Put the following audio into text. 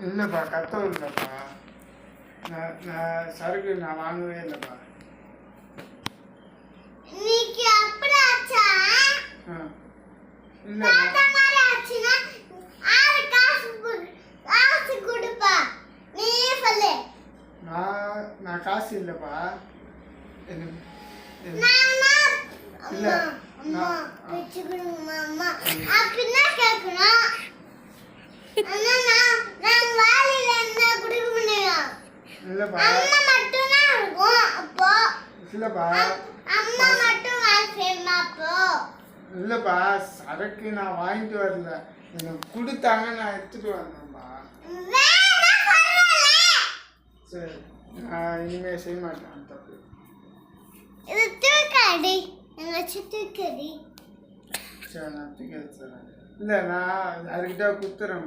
இல்லைப்பா, கத்தவும் இல்லைப்பா. நான் சரக்கு நான் வாங்கவே இல்லைப்பா. இன்னைக்கு அப்படி ஆச்சா? இல்லை தாத்தா மாதிரி ஆச்சுன்னா ஆறு காசு கொடுப்பா. நீயே சொல்லு. நான் காசு இல்லைப்பா. அம்மா அம்மா வச்சுக்கணுமா அம்மா அப்படின்னா கேட்கணும். அண்ணா நான் வாலில என்ன குடிக்க முடியும்? இல்லைப்பா. அம்மா மட்டும் தான் இருக்கும் அப்போ. இல்லைப்பா. அம்மா மட்டும் வாங்கி செய்யுமா அப்போ? இல்லைப்பா, சரக்கு நான் வாங்கிட்டு வரல. எனக்கு கொடுத்தாங்க, நான் எடுத்துட்டு வந்தேன்ப்பா. சரி, நான் இனிமேல் செய்ய மாட்டேன் தப்பு. இது தூக்காடி, எங்கேயாச்சும் தூக்காடி. சரி, நான் தூக்கி வச்சுறேன். இல்லை, நான் அதுக்கிட்ட குத்துறேன்.